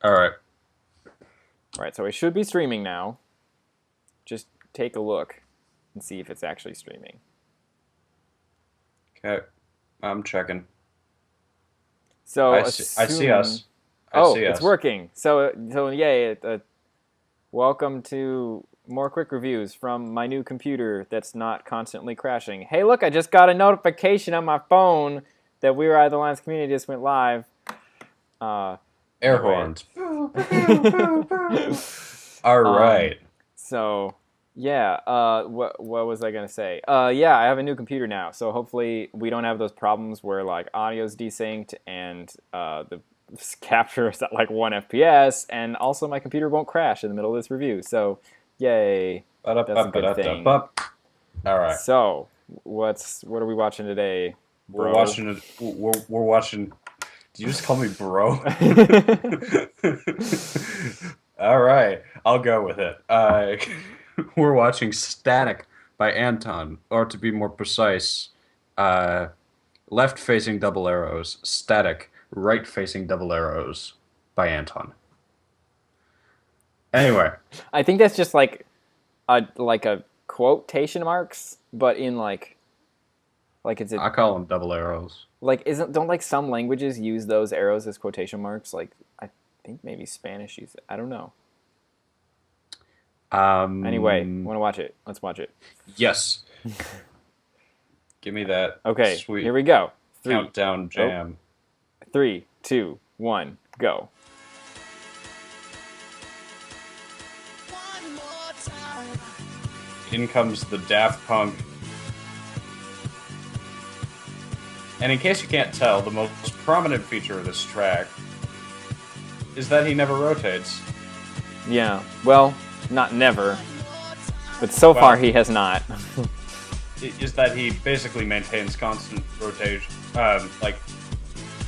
All right. All right, so it should be streaming now. Just take a look and see if it's actually streaming. Okay. I'm checking. So I see assume. us. I Oh, see it's us. working. So yay! Welcome to more quick reviews from my new computer that's not constantly crashing. Hey, look! I just got a notification on my phone that We Are Out of the Lines community just went live. Uh, Air anyway. horns. Boo, boo, boo, boo. All um, right. so yeah. What was I gonna say? Yeah, I have a new computer now, so hopefully we don't have those problems where like audio's desynced and the capture is at like 1 FPS, and also my computer won't crash in the middle of this review. So, yay, that's a good thing. Ba-da-ba-ba-da-da-ba. All right. So, what are we watching today, We're bro? watching it. We're watching. Did you just call me bro? All right. I'll go with it. We're watching Static by Anton, or to be more precise, uh, left-facing double arrows. Static, right-facing double arrows by Anton. Anyway, I think that's just like a quotation marks, but in like it's a I call them double arrows. like isn't don't like some languages use those arrows as quotation marks? Like I think maybe Spanish uses it. I don't know. Anyway, want to watch it? Let's watch it. Yes. Give me that Okay, sweet here we go. countdown jam. 3, 2, 1, go. In comes the Daft Punk. And in case you can't tell, the most prominent feature of this track is that he never rotates. Yeah, well, not never, but so far he has not. Is that he basically maintains constant rotation, like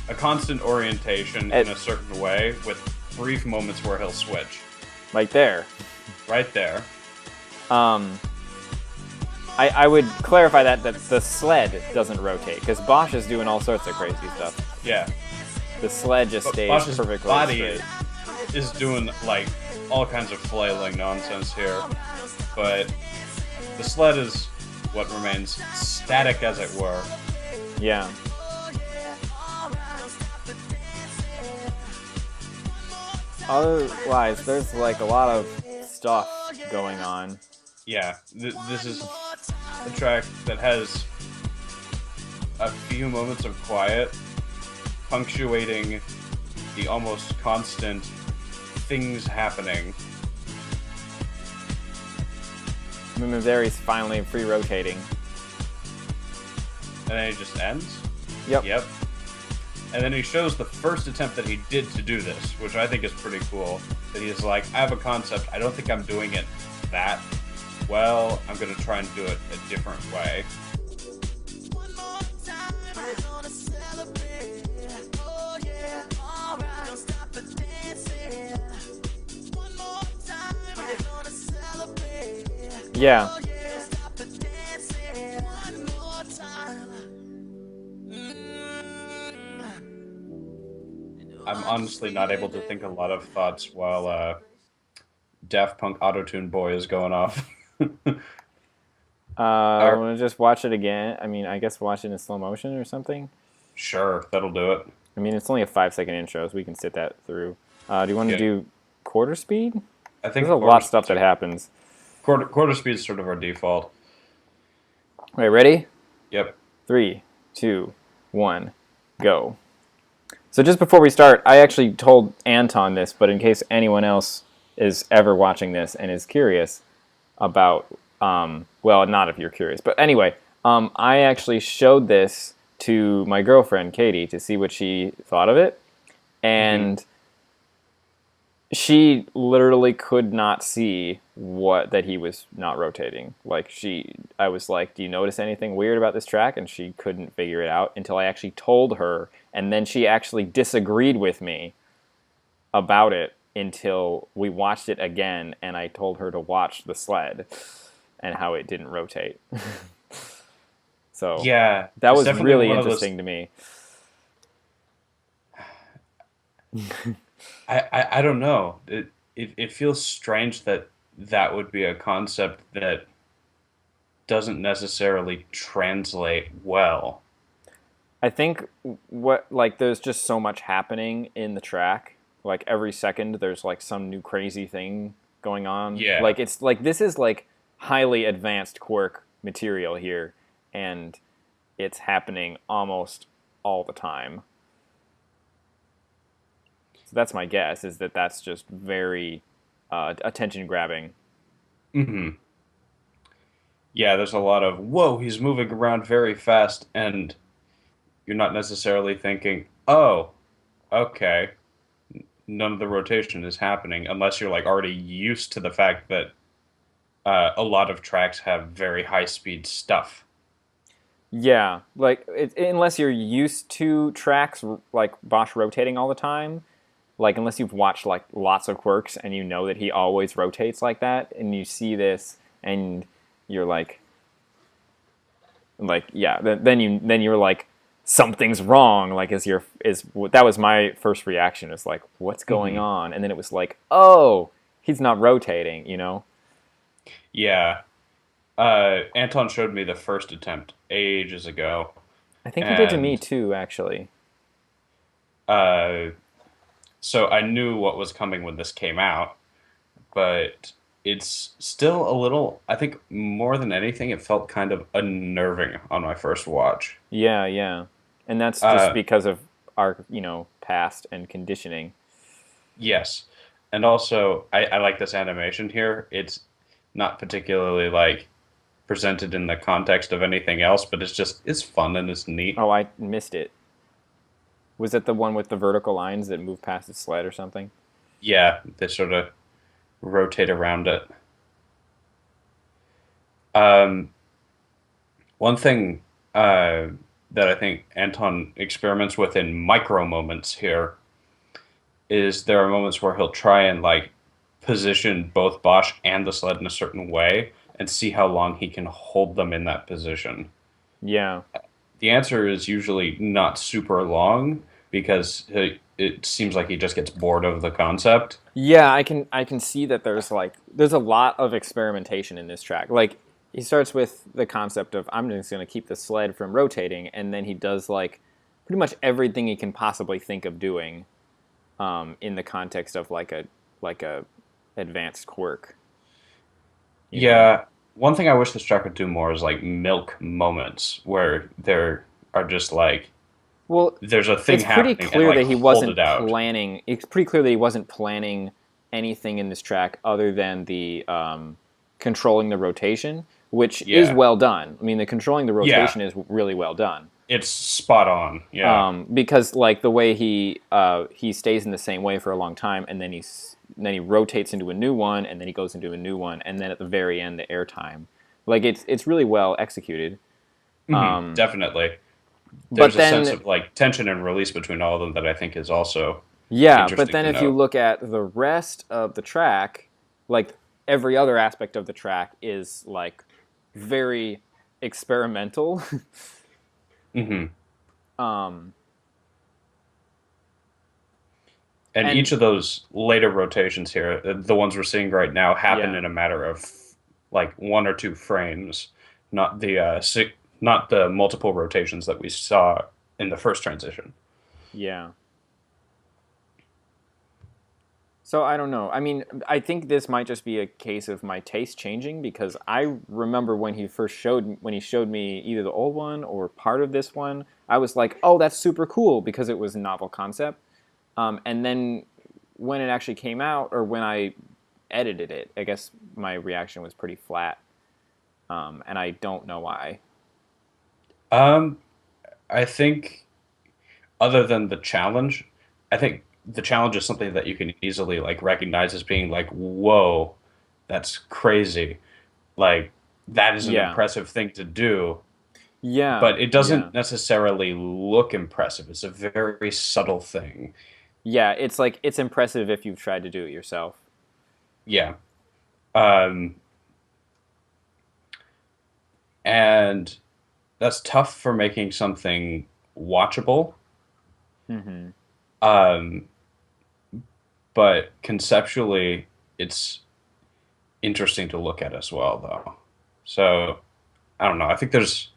a constant orientation in a certain way, with brief moments where he'll switch. Like there. Right there. I would clarify that the sled doesn't rotate, because Bosch is doing all sorts of crazy stuff. Yeah. The sled just stays Bosch's perfectly body straight. is doing like all kinds of flailing nonsense here, but the sled is what remains static, as it were. Yeah. Otherwise, there's like a lot of stuff going on. Yeah, this is a track that has a few moments of quiet, punctuating the almost constant things happening. There he's finally free rotating. And then it just ends? Yep. Yep. And then he shows the first attempt that he did to do this, which I think is pretty cool. That he's like, I have a concept, I don't think I'm doing it that well, I'm gonna try and do it a different way. Yeah. I'm honestly not able to think a lot of thoughts while Daft Punk Autotune Boy is going off. I want to just watch it again. I mean, I guess watch it in slow motion or something. Sure, that'll do it. I mean, it's only a 5-second intro, so we can sit that through. Do you want to do quarter speed? I think there's a lot of stuff that happens. Quarter speed is sort of our default. Wait, ready? Yep. 3, 2, 1, go. So just before we start, I actually told Anton this, but in case anyone else is ever watching this and is curious about, well, not if you're curious, but anyway, I actually showed this to my girlfriend, Katie, to see what she thought of it, and she literally could not see that he was not rotating. Like I was like, do you notice anything weird about this track? And she couldn't figure it out until I actually told her, and then she actually disagreed with me about it until we watched it again, and I told her to watch the sled and how it didn't rotate. So yeah, that was really interesting to me. I don't know. It feels strange that that would be a concept that doesn't necessarily translate well. I think what like there's just so much happening in the track. Like every second there's like some new crazy thing going on. Yeah. Like it's like this is like highly advanced quirk material here and it's happening almost all the time. So that's my guess is that that's just very attention grabbing. hmm Yeah, there's a lot of, whoa, he's moving around very fast, and you're not necessarily thinking, oh, okay, none of the rotation is happening unless you're like already used to the fact that a lot of tracks have very high speed stuff. Yeah, like unless you're used to tracks like Bosch rotating all the time, like unless you've watched like lots of quirks and you know that he always rotates like that, and you see this and you're like yeah, then you're like something's wrong. Like is that was my first reaction is like what's going hmm on, and then it was like oh he's not rotating, you know. Yeah. Anton showed me the first attempt ages ago, I think he did to me and too actually. uh, so I knew what was coming when this came out, but it's still a little, I think more than anything, it felt kind of unnerving on my first watch. Yeah, yeah, and that's just Uh, because of our past and conditioning. yes. And also, I like this animation here. It's not particularly like presented in the context of anything else, but it's fun and it's neat. Oh, I missed it. Was it the one with the vertical lines that move past the sled or something? Yeah, they sort of rotate around it. Um, One thing that I think Anton experiments with in micro moments here is there are moments where he'll try and like position both Bosch and the sled in a certain way and see how long he can hold them in that position. Yeah. The answer is usually not super long because it seems like he just gets bored of the concept. Yeah, I can see that there's a lot of experimentation in this track. Like he starts with the concept of I'm just going to keep the sled from rotating, and then he does like pretty much everything he can possibly think of doing in the context of like a advanced quirk, you know. Yeah, one thing I wish this track would do more is like milk moments where there are just like Well, there's a thing it's pretty happening and clear like that he hold it wasn't out. planning. It's pretty clear that he wasn't planning anything in this track other than the controlling the rotation, which is Yeah. well done. I mean, the controlling the Yeah. rotation is really well done. It's spot on. Yeah. Because like the way he stays in the same way for a long time, and then he rotates into a new one, and then he goes into a new one, and then at the very end, the airtime, like it's really well executed. Definitely. But There's a sense then of like tension and release between all of them that I think is also Yeah, but interesting then to if you note. look at the rest of the track, like every other aspect of the track is like very experimental. hmm um, And and each of those later rotations here, the ones we're seeing right now, happen yeah, in a matter of like 1 or 2 frames, not the not the multiple rotations that we saw in the first transition. yeah. So I don't know. I mean, I think this might just be a case of my taste changing because I remember when he showed me either the old one or part of this one, I was like, "Oh, that's super cool" because it was a novel concept. And then when it actually came out, or when I edited it, I guess my reaction was pretty flat, and I don't know why. Um, I think other than the challenge, I think the challenge is something that you can easily like recognize as being like, whoa, that's crazy. Like that is an Yeah, impressive thing to do, yeah, but it yeah, doesn't necessarily look impressive. It's a very subtle thing. yeah. It's like it's impressive if you've tried to do it yourself. Yeah. Um, and that's tough for making something watchable. Hmm. Um, but conceptually, it's interesting to look at as well, though. So I don't know. I think there's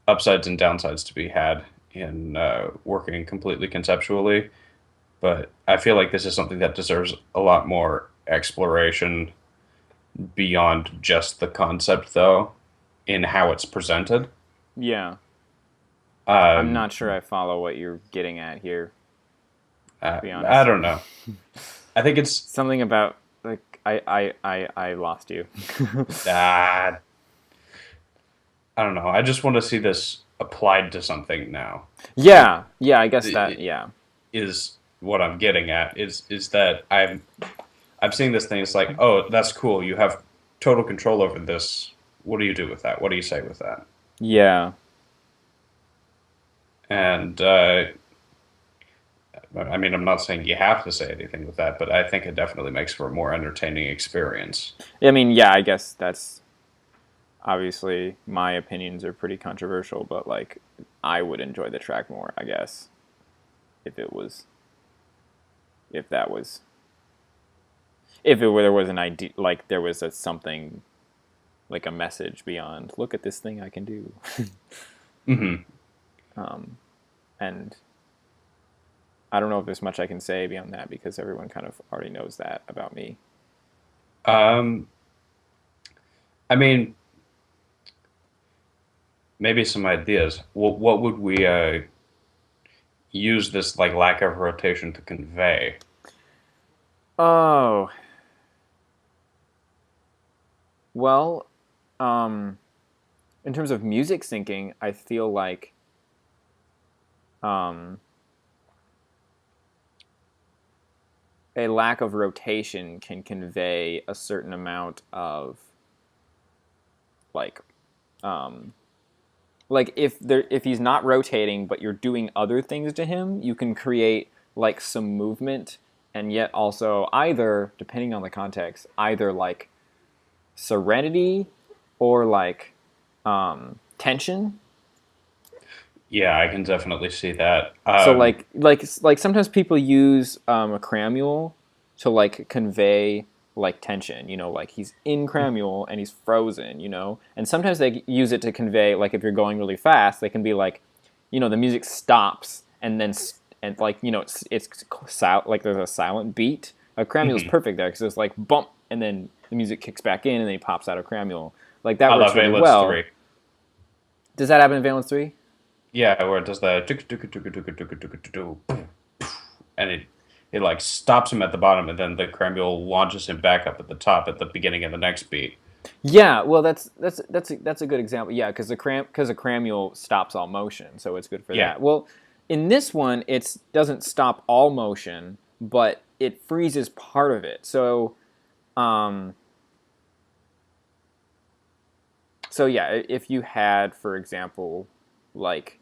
upsides and downsides to be had in working completely conceptually, but I feel like this is something that deserves a lot more exploration beyond just the concept, though, in how it's presented. Yeah. I'm Um, not sure I follow what you're getting at here, to be I honest. don't know. I think it's Something about like I lost you. uh, I don't know. I just want to see this applied to something now. It, Yeah, yeah, I guess that, it yeah. is what I'm getting at. Is that I'm seeing this thing. It's like, oh, that's cool. You have total control over this. What do you do with that? What do you say with that? Yeah. And I mean, I'm not saying you have to say anything with that, but I think it definitely makes for a more entertaining experience. I mean, yeah, I guess that's obviously my opinions are pretty controversial, but like I would enjoy the track more, I guess, if it was if that was if it were there was an idea like there was a something like a message beyond look at this thing I can do. Hmm. um, and I don't know if there's much I can say beyond that because everyone kind of already knows that about me. Um, I mean, maybe some ideas. What would we use this like lack of rotation to convey? Oh, well, um, in terms of music syncing, I feel like um, a lack of rotation can convey a certain amount of like um, if he's not rotating but you're doing other things to him, you can create like some movement and yet also either depending on the context, either like serenity or like tension. Yeah, I can definitely see that. So like sometimes people use a cramule to like convey like tension, you know, like he's in cramule and he's frozen, you know. And sometimes they use it to convey like if you're going really fast, they can be like, you know, the music stops and then and like you know like there's a silent beat. A cramule is Mhm. perfect there because it's like bump and then the music kicks back in and then he pops out of cramule. Like that I works love really Valence well. 3. Does that happen in Valence 3? Yeah, where it does the and it like stops him at the bottom, and then the cramule launches him back up at the top at the beginning of the next beat. Yeah, well, that's a good example. Yeah, because a cramule stops all motion, so it's good for Yeah, that. Well, in this one, it doesn't stop all motion, but it freezes part of it. Um, so yeah, if you had, for example, like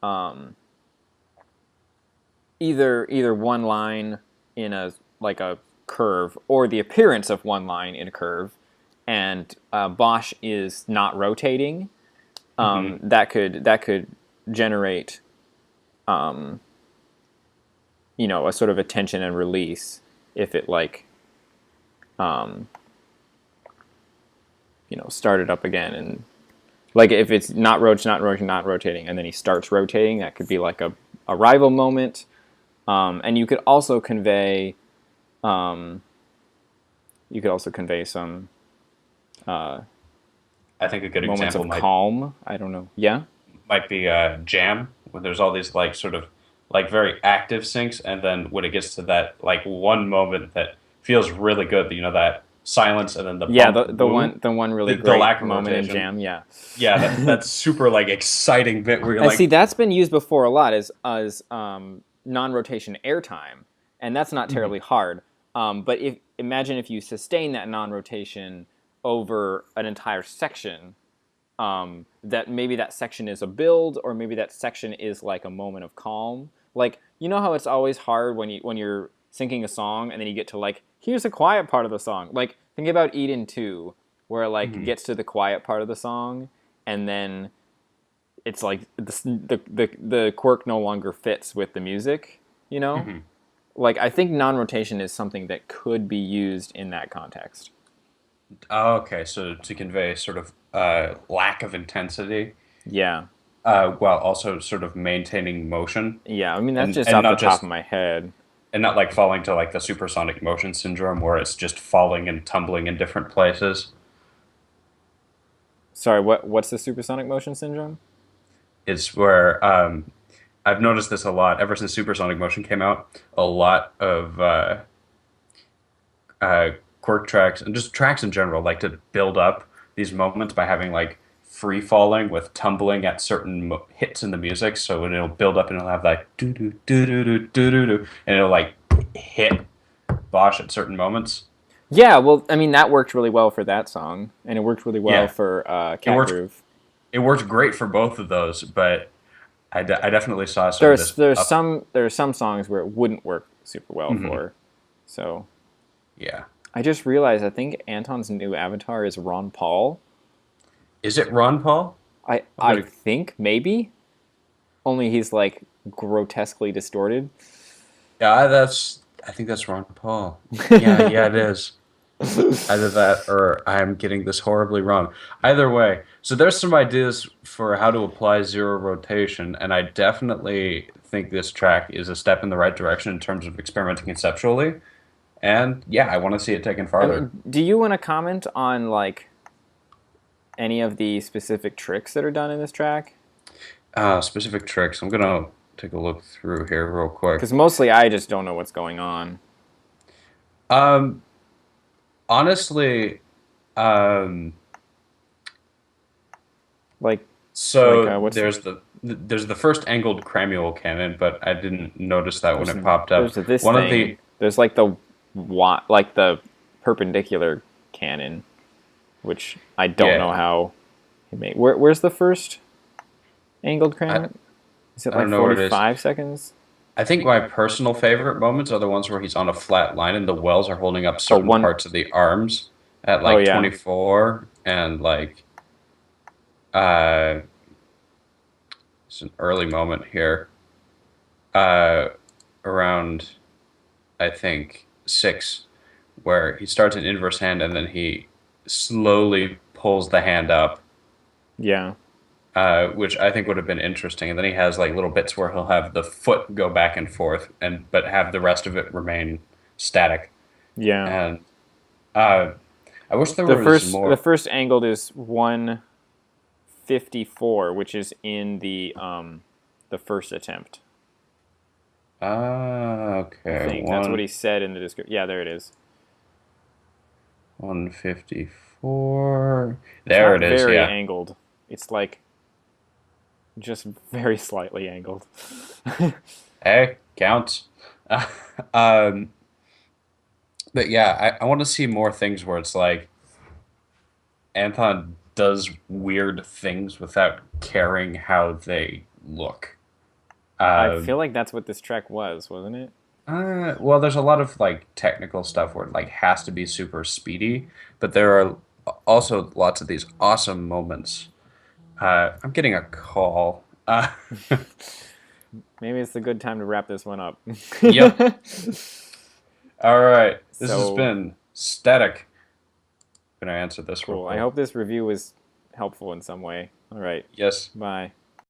um, either one line in a like a curve or the appearance of one line in a curve, and Bosch is not rotating, hmm, that could generate um, you know a sort of a tension and release if it like um, you know started up again and like if it's not rotating and then he starts rotating that could be like a arrival moment and um, you could also convey some uh, I think a good moments example of might calm. I don't know. Yeah. might be Jam, when there's all these like sort of like very active syncs, and then when it gets to that like one moment that feels really good, you know, that silence and then the Yeah, bump woo, the one really the great lack of moment in rotation. Jam. Yeah. Yeah, that's super like exciting bit where you're And see, like, that's been used before a lot as non-rotation airtime, and that's not mhm, terribly hard. But if imagine if you sustain that non-rotation over an entire section, that maybe that section is a build, or maybe that section is like a moment of calm. Like you know how it's always hard when you're syncing a song and then you get to like here's the quiet part of the song. Like think about Eden 2, where it like mhm, gets to the quiet part of the song and then it's like the quirk no longer fits with the music, you know? mhm. like I think non-rotation is something that could be used in that context. Oh, okay, so to convey sort of lack of intensity, Yeah. while also sort of maintaining motion, Yeah, I mean that's and just and off the not top of just my head. and not like falling to like the supersonic motion syndrome where it's just falling and tumbling in different places. Sorry, what's the supersonic motion syndrome? Is where I've noticed this a lot ever since supersonic motion came out. A lot of uh, quirk tracks and just tracks in general like to build up these moments by having like free falling with tumbling at certain hits in the music. So when it'll build up and it'll have like do do do do do do do do, and it'll like hit Bosch at certain moments. Yeah, well, I mean that worked really well for that song, and it worked really well Yeah, for it Cat worked. Groove. It worked great for both of those, but I definitely saw some of this up. There's some songs where it wouldn't work super well Mhm. for. So Yeah, I just realized I think Anton's new avatar is Ron Paul. is it Ron Paul? I'm I gonna. think maybe only he's like grotesquely distorted. Yeah, that's. I think that's Ron Paul. Yeah, yeah, it is. Either that or I'm getting this horribly wrong. Either way, so there's some ideas for how to apply zero rotation, and I definitely think this track is a step in the right direction in terms of experimenting conceptually. And yeah, I want to see it taken I farther. mean, do you want to comment on like any of the specific tricks that are done in this track? Specific tricks. I'm gonna take a look through here real quick. Because mostly I just don't know what's going on. Um, honestly, um, Like, so what's there's the first angled Cramuel cannon, but I didn't notice that when there's it popped up. there's this One of the thing. There's like like the perpendicular cannon, which I don't know yeah, how he made. Where's the first angled I, cannon? Is it I like don't know where it is. 45 seconds? I think my personal favorite moments are the ones where he's on a flat line and the wells are holding up Oh, certain one parts of the arms at oh like yeah. 24 and like uh it's an early moment here. Uh around I think 6 where he starts an inverse hand and then he slowly pulls the hand up, Yeah. which I think would have been interesting. And then he has like little bits where he'll have the foot go back and forth and but have the rest of it remain static. Yeah. And uh, I wish there was The more. first angled is 154, which is in the first attempt. I Okay, think that's what he said in the description. Yeah, there it is. 154. It's There not it is. very Yeah. angled. It's like just very slightly angled. Hey, counts. um, but yeah, I want to see more things where it's like Anton does weird things without caring how they look. I Um, feel like that's what this track was, wasn't it? well, there's a lot of like technical stuff where it like has to be super speedy, but there are also lots of these awesome moments. I'm getting a call. Maybe it's a good time to wrap this one up. Yep. All right. This has So been Static. I'm gonna answer this real cool. I quick. hope this review was helpful in some way. All right. Yes. Bye.